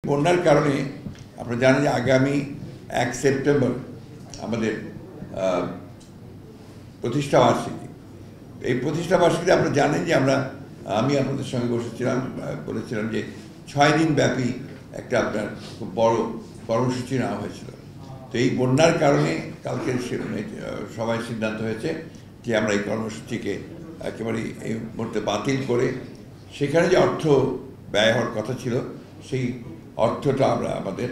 বন্যার কারণে আপনারা জানেন যে আগামী 1 সেপ্টেম্বর আমাদের প্রতিষ্ঠাবার্ষিকী। এই প্রতিষ্ঠাবার্ষিকীতে আপনারা জানেন যে আমি আপনাদের সঙ্গে বলেছিলাম যে 6 দিন ব্যাপী একটা আপনার খুব বড় কর্মসূচি নেওয়া হয়েছিল। তো এই বন্যার কারণে কালকে সবাই সিদ্ধান্ত হয়েছে যে আমরা এই কর্মসূচিকে একেবারে এই মুহূর্তে বাতিল করে সেখানে যে অর্থ ব্যয় হওয়ার কথা ছিল সেই অর্থটা আমরা আমাদের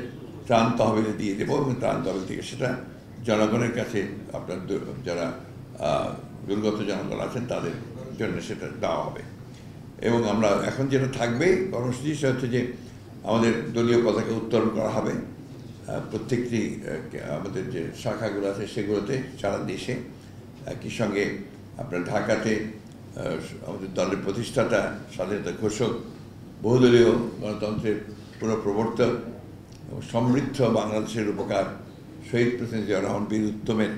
ত্রাণ তহবিলে দিয়ে দেবো এবং ত্রাণ তহবিল থেকে সেটা জনগণের কাছে আপনার যারা দুর্গত জনগণ আছেন তাদের জন্য সেটা দেওয়া হবে। এবং আমরা এখন যেটা থাকবে কর্মসূচি সেটা হচ্ছে যে আমাদের দলীয় পতাকা উত্তোলন করা হবে প্রত্যেকটি আমাদের যে শাখাগুলো আছে সেগুলোতে সারা দেশে। একই সঙ্গে আপনার ঢাকাতে আমাদের দলের প্রতিষ্ঠাতা, স্বাধীনতা ঘোষক, বহুদলীয় গণতন্ত্রের পুনঃপ্রবর্তক এবং সমৃদ্ধ বাংলাদেশের উপকার শহীদ প্রেসিডেন্ট জিয়া রহমান বীর উত্তমের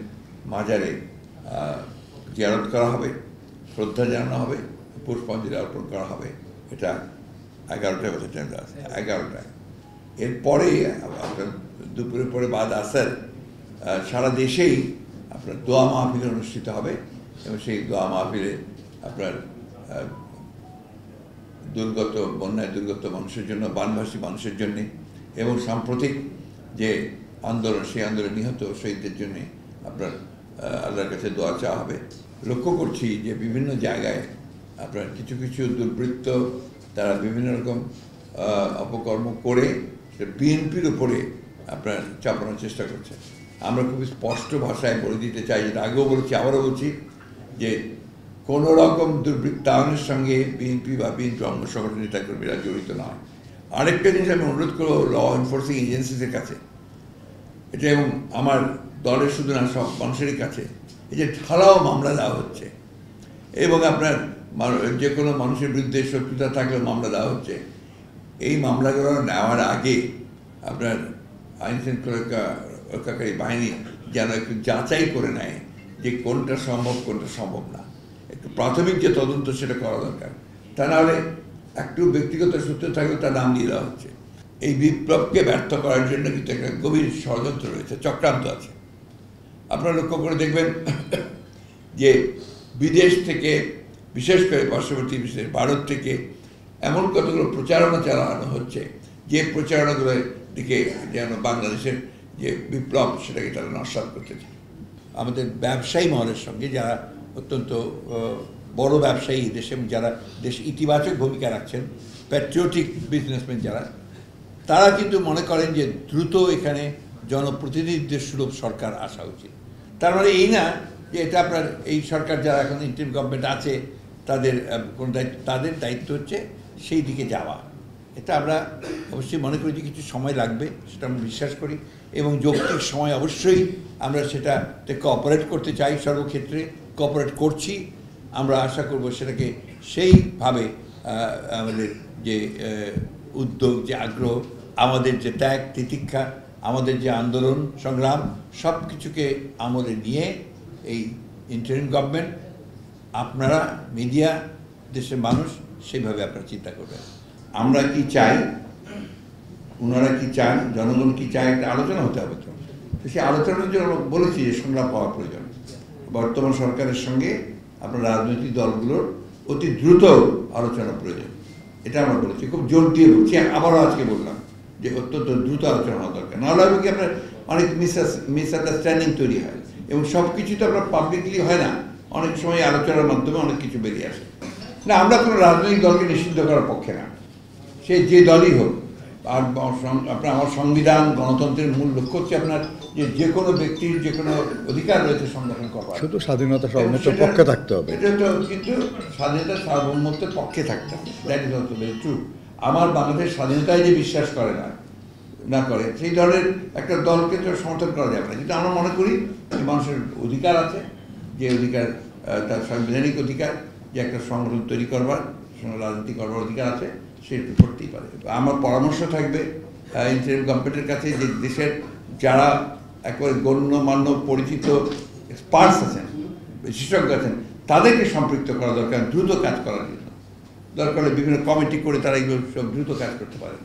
মাজারে জিয়ারত করা হবে, শ্রদ্ধা জানানো হবে, পুষ্পাঞ্জলি অর্পণ করা হবে। এটা 11টায় বছর টাইম আছে, 11টায়। এরপরে আপনার দুপুরের পরে বাদ আসার সারা দেশেই আপনার দোয়া মাহফিল অনুষ্ঠিত হবে এবং সেই দোয়া মাহফিলে আপনার বন্যায় দুর্গত মানুষের জন্য, বানভাসী মানুষের জন্যে এবং সাম্প্রতিক যে আন্দোলন সেই আন্দোলনে নিহত শহীদদের জন্যে আপনার আল্লাহর কাছে দোয়া চাওয়া হবে। লক্ষ্য করছি যে বিভিন্ন জায়গায় আপনার কিছু কিছু দুর্বৃত্ত তারা বিভিন্ন রকম অপকর্ম করে বিএনপির উপরে আপনার চাপানোর চেষ্টা করছে। আমরা খুবই স্পষ্ট ভাষায় বলে দিতে চাই, যেটা আগেও বলেছি আবারও বলছি, যে কোনো রকম দুর্বৃত্তায়নের সঙ্গে বিএনপি বা বিএনপি অঙ্গ সংগঠন নেতাকর্মীরা জড়িত নয়। আরেকটা জিনিস আমি অনুরোধ করবো ল এনফোর্সিং এজেন্সিসের কাছে, এটা এবং আমার দলের শুধু না সব মানুষেরই কাছে, এই যে ঢালাও মামলা দেওয়া হচ্ছে এবং আপনার যে কোনো মানুষের বিরুদ্ধে শত্রুতা থাকলেও মামলা দেওয়া হচ্ছে, এই মামলাগুলো নেওয়ার আগে আপনার আইন শৃঙ্খলা রক্ষাকারী বাহিনী যেন একটু যাচাই করে নেয় যে কোনটা সম্ভব না। একটু প্রাথমিক যে তদন্ত সেটা করা দরকার। তা নাহলে একটু ব্যক্তিগত সূত্র থাকলে তার নাম দিয়ে দেওয়া হচ্ছে। এই বিপ্লবকে ব্যর্থ করার জন্য কিন্তু একটা গভীর ষড়যন্ত্র রয়েছে, চক্রান্ত আছে। আপনারা লক্ষ্য করে দেখবেন যে বিদেশ থেকে, বিশেষ করে পার্শ্ববর্তী বিশেষ ভারত থেকে এমন কতগুলো প্রচারণা চালানো হচ্ছে যে প্রচারণাগুলোর দিকে যেন বাংলাদেশের যে বিপ্লব সেটাকে তারা নস্যাৎ করতে চায়। আমাদের ব্যবসায়ী মহলের সঙ্গে যারা অত্যন্ত বড় ব্যবসায়ী দেশে, যারা দেশ ইতিবাচক ভূমিকা রাখছেন, প্যাট্রিয়টিক বিজনেসম্যান যারা, তারা কিন্তু মনে করেন যে দ্রুত এখানে জনপ্রতিনিধিত্বের সুলভ সরকার আসা উচিত। তার মানে এই না যে এটা আপনার এই সরকার যারা এখন ইন্টারিম গভর্নমেন্ট আছে তাদের দায়িত্ব হচ্ছে সেই দিকে যাওয়া। এটা আমরা অবশ্যই মনে করি যে কিছু সময় লাগবে, সেটা আমরা বিশ্বাস করি এবং যৌক্তিক সময় অবশ্যই আমরা সেটাতে কোঅপারেট করতে চাই, সর্বক্ষেত্রে কোঅপারেট করছি। আমরা আশা করব সেটাকে সেইভাবে আমাদের যে উদ্যোগ, যে আগ্রহ, আমাদের যে ত্যাগ তিতিক্ষা, আমাদের যে আন্দোলন সংগ্রাম, সব কিছুকে আমলে নিয়ে এই ইন্টারিম গভর্নমেন্ট, আপনারা মিডিয়া, দেশের মানুষ সেইভাবে আপনারা চিন্তা করবেন। আমরা কি চাই, ওনারা কি চান, জনগণ কি চায়, একটা আলোচনা হতে হবে। তো সেই আলোচনার জন্য বলেছি যে সংলাপ হওয়া প্রয়োজন। বর্তমান সরকারের সঙ্গে আপনার রাজনৈতিক দলগুলোর অতি দ্রুত আলোচনা প্রয়োজন, এটা আমরা বলেছি, খুব জোর দিয়ে বলছি। আবারও আজকে বললাম যে অত্যন্ত দ্রুত আলোচনা হওয়া দরকার। নাহলে হবে কি আপনার অনেক মিসআন্ডারস্ট্যান্ডিং তৈরি হয় এবং সব কিছু তো আপনার পাবলিকলি হয় না, অনেক সময় আলোচনার মাধ্যমে অনেক কিছু বেরিয়ে আসে। না, আমরা কোনো রাজনৈতিক দলকে নিষিদ্ধ করার পক্ষে না, সে যে দলই হোক। আর আপনার আমার সংবিধান, গণতন্ত্রের মূল লক্ষ্য হচ্ছে আপনার যে কোনো ব্যক্তির যে কোনো অধিকার রয়েছে সংগঠন করার, শুধু স্বাধীনতা সার্বভৌমত্বের পক্ষে থাকতে হবে। এটা তো কিন্তু স্বাধীনতা সার্বভৌমত্বের পক্ষে থাকতে হবে, that is also very true. আমার বাংলাদেশ স্বাধীনতায় যে বিশ্বাস করে না করে সেই ধরনের একটা দলকে তো সমর্থন করা যাবে না। কিন্তু আমরা মনে করি যে মানুষের অধিকার আছে, যে অধিকার তার সাংবিধানিক অধিকার, যে একটা সংগঠন তৈরি করবার, রাজনীতি করবার অধিকার আছে, সেটা করতেই পারে। আমার পরামর্শ থাকবে ইন্টারিম গভর্নমেন্টের কাছে যে দেশের যারা একেবারে গণ্যমান্য পরিচিত এক্সপার্টস আছেন, বিশেষজ্ঞ আছেন, তাদেরকে সম্পৃক্ত করা দরকার দ্রুত কাজ করার জন্য। দরকার হলে বিভিন্ন কমিটি করে তারা এগুলো সব দ্রুত কাজ করতে পারেন।